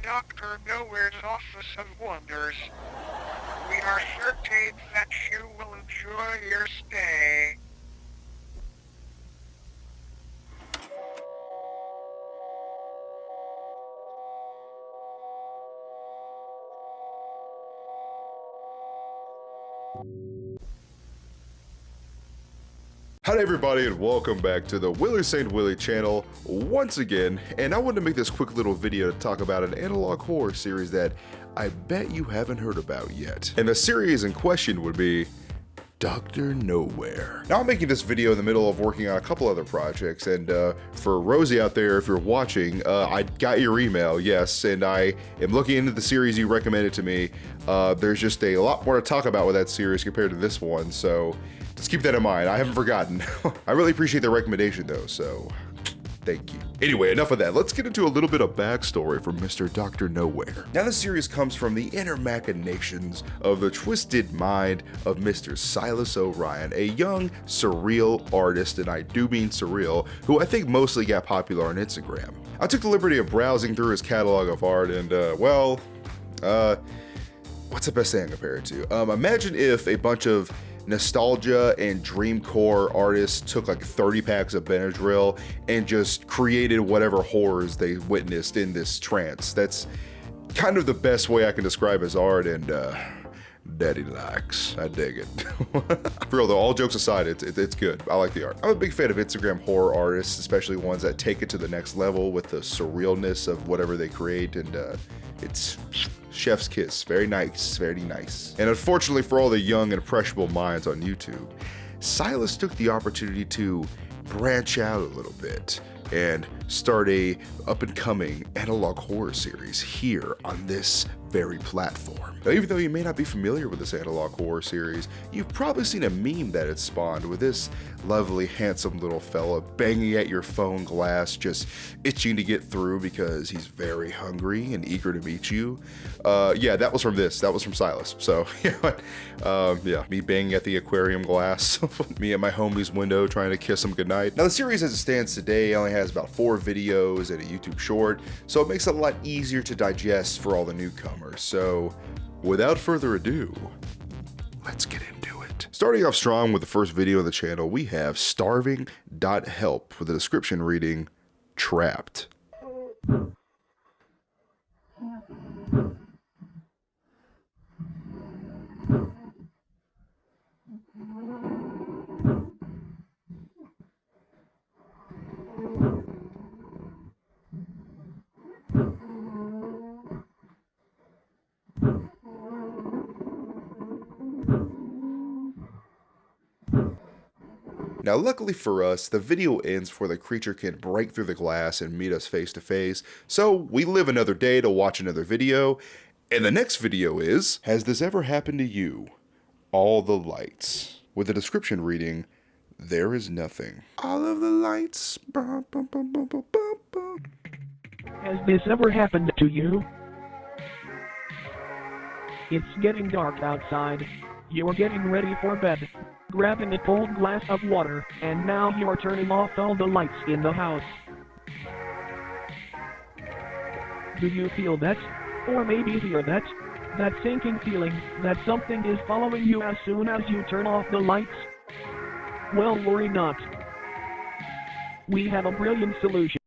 Dr. Nowhere's Office of Wonders. We are certain that you will enjoy your stay. Hi everybody and welcome back to the Willie St. Willie channel once again, and I wanted to make this quick little video to talk about an analog horror series that I bet you haven't heard about yet. And the series in question would be Dr. Nowhere. Now I'm making this video in the middle of working on a couple other projects, and for Rosie out there, if you're watching, I got your email, yes, and I am looking into the series you recommended to me. There's just a lot more to talk about with that series compared to this one, so just keep that in mind. I haven't forgotten. I really appreciate the recommendation though, so thank you. Anyway, enough of that. Let's get into a little bit of backstory for Mr. Dr. Nowhere. Now, this series comes from the inner machinations of the twisted mind of Mr. Silas Orion, a young, surreal artist, and I do mean surreal, who I think mostly got popular on Instagram. I took the liberty of browsing through his catalog of art and, what's the best thing I compare it to? Imagine if a bunch of nostalgia and dreamcore artists took like 30 packs of Benadryl and just created whatever horrors they witnessed in this trance. That's kind of the best way I can describe his art, and daddy likes. I dig it. For real though, all jokes aside, it's good. I like the art. I'm a big fan of Instagram horror artists, especially ones that take it to the next level with the surrealness of whatever they create, and it's chef's kiss. Very nice, very nice. And unfortunately for all the young and impressionable minds on YouTube, Silas took the opportunity to branch out a little bit and start a up-and-coming analog horror series here on this very platform. Now, even though you may not be familiar with this analog horror series, you've probably seen a meme that it spawned with this lovely, handsome little fella banging at your phone glass, just itching to get through because he's very hungry and eager to meet you. Yeah, that was from this. That was from Silas. So, yeah, me banging at the aquarium glass, me at my homie's window trying to kiss him goodnight. Now, the series as it stands today only has about 4 videos and a YouTube short, so it makes it a lot easier to digest for all the newcomers. So, without further ado, let's get into it. Starting off strong with the first video on the channel, we have starving.help with a description reading, Trapped. Now, luckily for us, the video ends before the creature can break through the glass and meet us face to face, so we live another day to watch another video, and the next video is, Has This Ever Happened to You? All the Lights, with a description reading, There is Nothing. All of the lights. Has this ever happened to you? It's getting dark outside. You're getting ready for bed, grabbing a cold glass of water, and now you're turning off all the lights in the house. Do you feel that? Or maybe hear that? That sinking feeling that something is following you as soon as you turn off the lights? Well, worry not. We have a brilliant solution.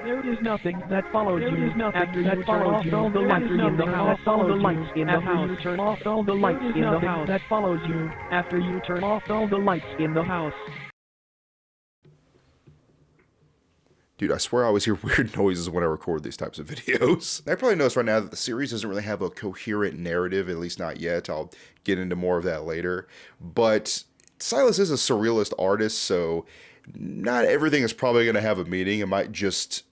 There is nothing that follows you. There is nothing after that follows you. All the lights in the house. All the lights in the house. You turn off all the lights in the house. That follows you after you turn off all the lights in the house. Dude, I swear I always hear weird noises when I record these types of videos. I probably noticed right now that the series doesn't really have a coherent narrative, at least not yet. I'll get into more of that later. But Silas is a surrealist artist, so not everything is probably going to have a meaning. It might just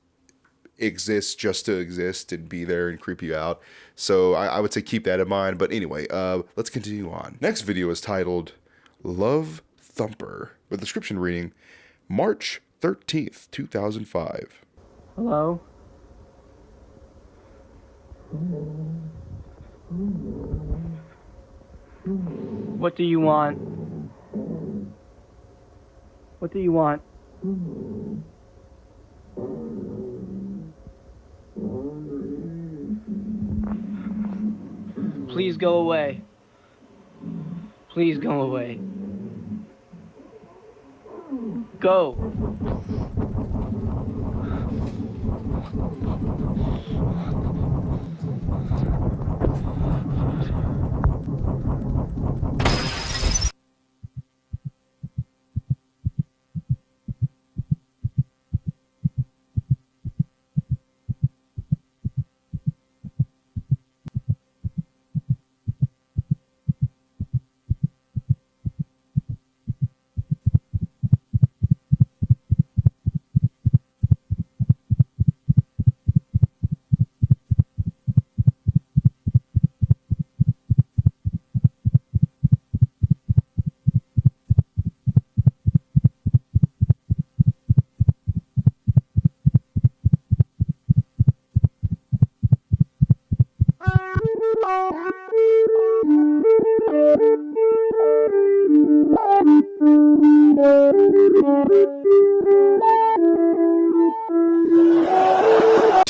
exist just to exist and be there and creep you out. So I would say keep that in mind. But anyway, let's continue on. Next video is titled Love Thumper, with a description reading March 13th, 2005. Hello? What do you want? What do you want? Please go away. Please go away. Go.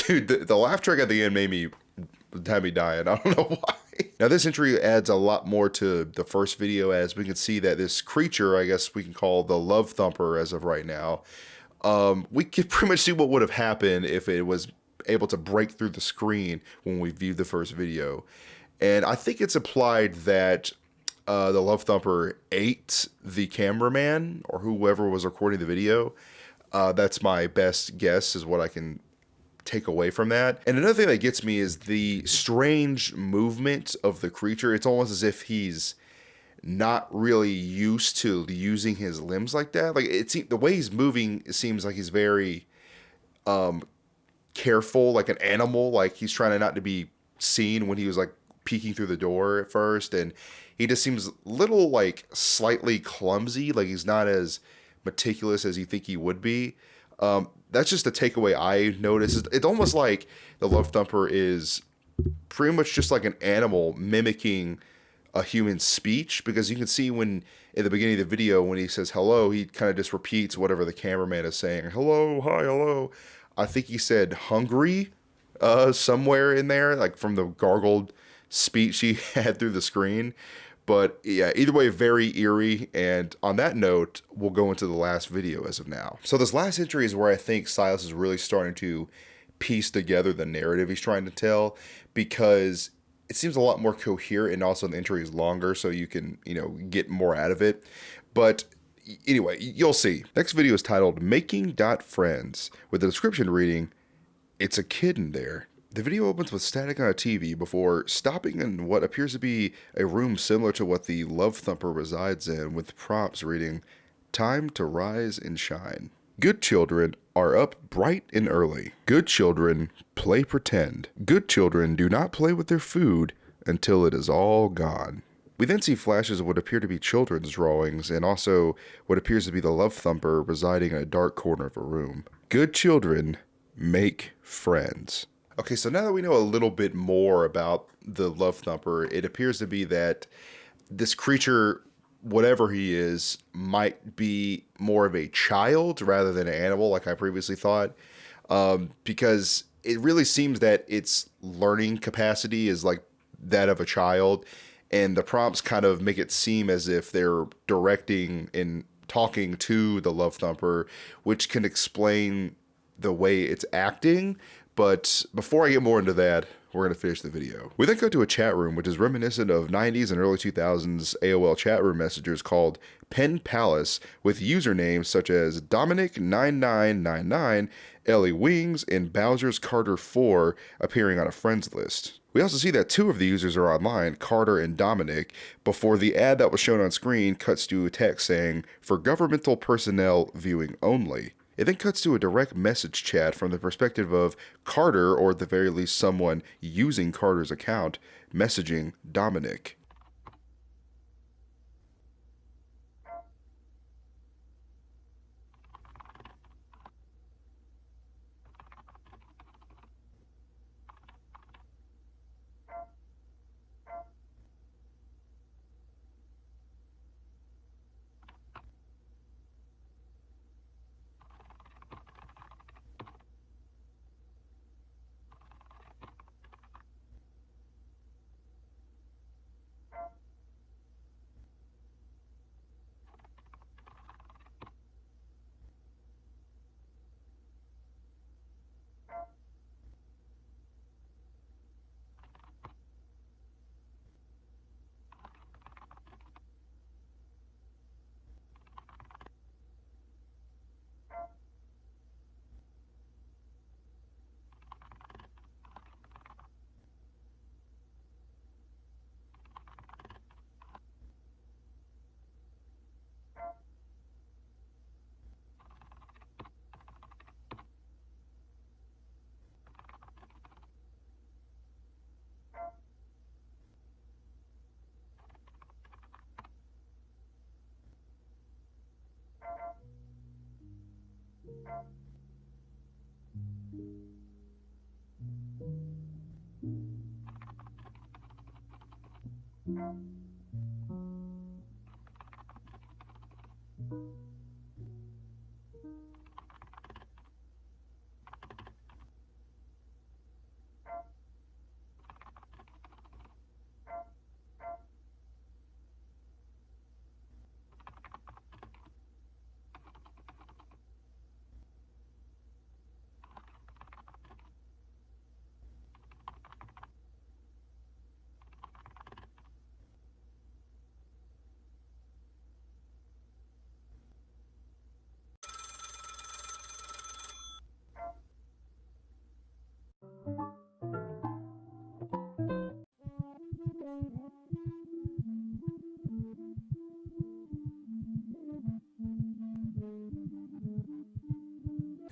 Dude, the laugh track at the end had me dying. I don't know why. Now this entry adds a lot more to the first video, as we can see that this creature, I guess we can call the Love Thumper as of right now, we can pretty much see what would have happened if it was able to break through the screen when we viewed the first video. And I think it's implied that the Love Thumper ate the cameraman or whoever was recording the video. That's my best guess, is what I can take away from that. And another thing that gets me is the strange movement of the creature. It's almost as if he's not really used to using his limbs like that. Like the way he's moving, it seems like he's very careful, like an animal. Like he's trying not to be seen when he was like peeking through the door at first, and he just seems little like slightly clumsy. Like he's not as meticulous as you think he would be. That's just a takeaway I noticed. It's almost like the Love Thumper is pretty much just like an animal mimicking a human speech, because you can see when in the beginning of the video when he says hello, he kind of just repeats whatever the cameraman is saying. Hello, hi, hello. I think he said hungry somewhere in there, like from the gargled speech he had through the screen. But yeah, either way, very eerie. And on that note, we'll go into the last video as of now. So this last entry is where I think Silas is really starting to piece together the narrative he's trying to tell, because it seems a lot more coherent, and also the entry is longer, so you can, get more out of it. But anyway, you'll see. Next video is titled Making Friends, with the description reading, "It's a kid in there." The video opens with static on a TV before stopping in what appears to be a room similar to what the Love Thumper resides in, with prompts reading, "Time to rise and shine." Good children are up bright and early. Good children play pretend. Good children do not play with their food until it is all gone. We then see flashes of what appear to be children's drawings, and also what appears to be the Love Thumper residing in a dark corner of a room. Good children make friends. Okay, so now that we know a little bit more about the Love Thumper, it appears to be that this creature, whatever he is, might be more of a child rather than an animal, like I previously thought, because it really seems that its learning capacity is like that of a child, and the prompts kind of make it seem as if they're directing and talking to the Love Thumper, which can explain the way it's acting. But before I get more into that, we're going to finish the video. We then go to a chat room, which is reminiscent of 90s and early 2000s AOL chat room messengers called Pen Palace, with usernames such as Dominic9999, Ellie Wings, and Bowser's Carter 4 appearing on a friends list. We also see that two of the users are online, Carter and Dominic, before the ad that was shown on screen cuts to a text saying, "For governmental personnel viewing only." It then cuts to a direct message chat from the perspective of Carter, or at the very least someone using Carter's account, messaging Dominic.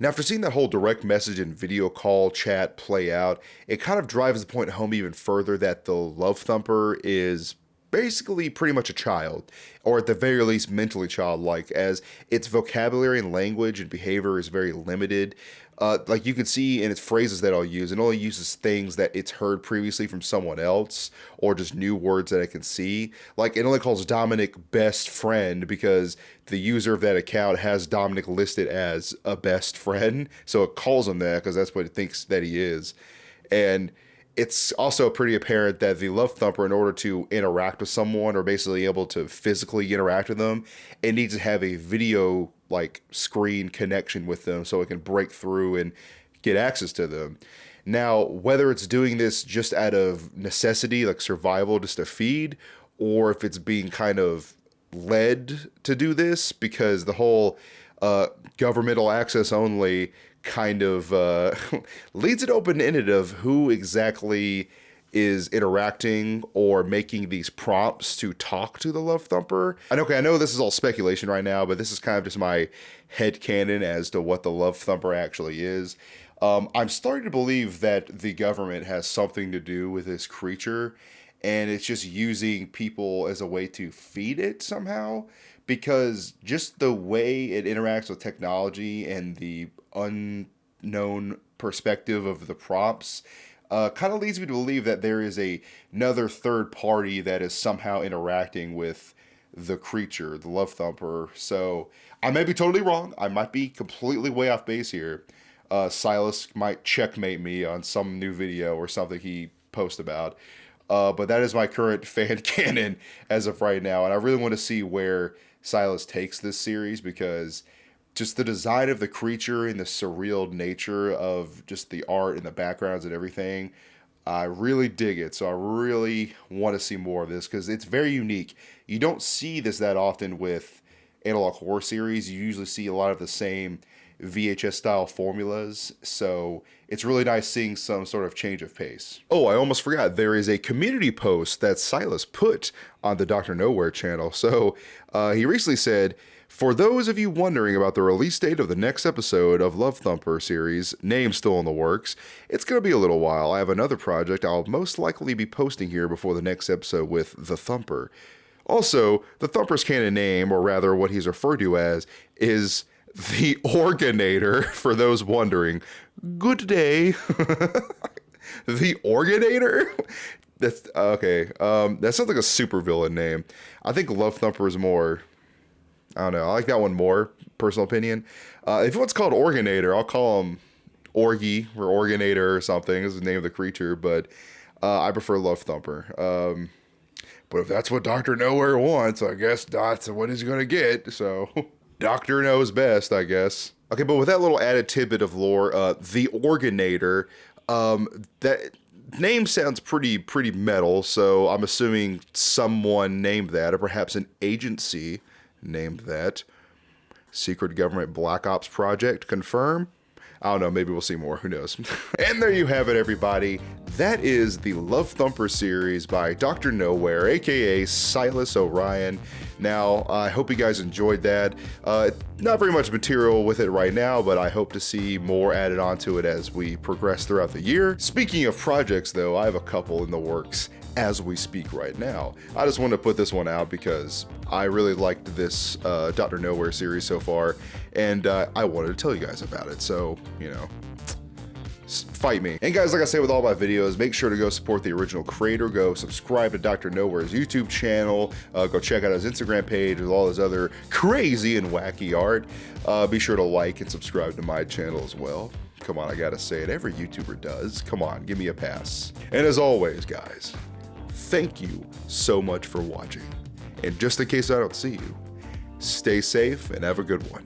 Now, after seeing that whole direct message and video call chat play out, it kind of drives the point home even further that the Love Thumper is basically pretty much a child, or at the very least mentally childlike, as its vocabulary and language and behavior is very limited. Like you can see in its phrases that I'll use, it only uses things that it's heard previously from someone else, or just new words that it can see. Like it only calls Dominic best friend because the user of that account has Dominic listed as a best friend, so it calls him that because that's what it thinks that he is. And it's also pretty apparent that the Love Thumper, in order to interact with someone or basically able to physically interact with them, it needs to have a video like screen connection with them so it can break through and get access to them. Now, whether it's doing this just out of necessity, like survival, just to feed, or if it's being kind of led to do this because the whole governmental access only kind of leads it open-ended of who exactly is interacting or making these prompts to talk to the Love Thumper. And okay, I know this is all speculation right now, but this is kind of just my headcanon as to what the Love Thumper actually is. I'm starting to believe that the government has something to do with this creature, and it's just using people as a way to feed it somehow, because just the way it interacts with technology and the unknown perspective of the prompts kind of leads me to believe that there is another third party that is somehow interacting with the creature, the Love Thumper. So I may be totally wrong. I might be completely way off base here. Silas might checkmate me on some new video or something he posts about. But that is my current fan canon as of right now. And I really want to see where Silas takes this series, because just the design of the creature and the surreal nature of just the art and the backgrounds and everything, I really dig it. So I really want to see more of this because it's very unique. You don't see this that often with analog horror series. You usually see a lot of the same VHS style formulas, so it's really nice seeing some sort of change of pace. Oh, I almost forgot, there is a community post that Silas put on the Dr. Nowhere channel. So he recently said, "For those of you wondering about the release date of the next episode of Love Thumper series, name still in the works, it's going to be a little while. I have another project I'll most likely be posting here before the next episode with The Thumper. Also, the Thumper's canon name, or rather what he's referred to as, is the Organator, for those wondering. Good day." The Organator? That's okay. That sounds like a supervillain name. I think Love Thumper is more, I don't know, I like that one more, personal opinion. If it's called Organator, I'll call him Orgy or Organator or something is the name of the creature, but I prefer Love Thumper. But if that's what Dr. Nowhere wants, I guess that's what he's gonna get, so Doctor knows best, I guess. Okay, but with that little added tidbit of lore, the Organator, that name sounds pretty metal, so I'm assuming someone named that, or perhaps an agency named that. Secret government black ops project, confirm? I don't know, maybe we'll see more, who knows. And there you have it, everybody. That is the Love Thumper series by Dr. Nowhere, aka Silas Orion. Now, I hope you guys enjoyed that. Not very much material with it right now, but I hope to see more added onto it as we progress throughout the year. Speaking of projects, though, I have a couple in the works as we speak right now. I just wanted to put this one out because I really liked this Dr. Nowhere series so far, and I wanted to tell you guys about it. So, you know, fight me. And guys, like I say with all my videos, make sure to go support the original creator. Go subscribe to Dr. Nowhere's YouTube channel. Go check out his Instagram page with all his other crazy and wacky art. Be sure to like and subscribe to my channel as well. Come on, I gotta say it. Every YouTuber does. Come on, give me a pass. And as always, guys, thank you so much for watching. And just in case I don't see you, stay safe and have a good one.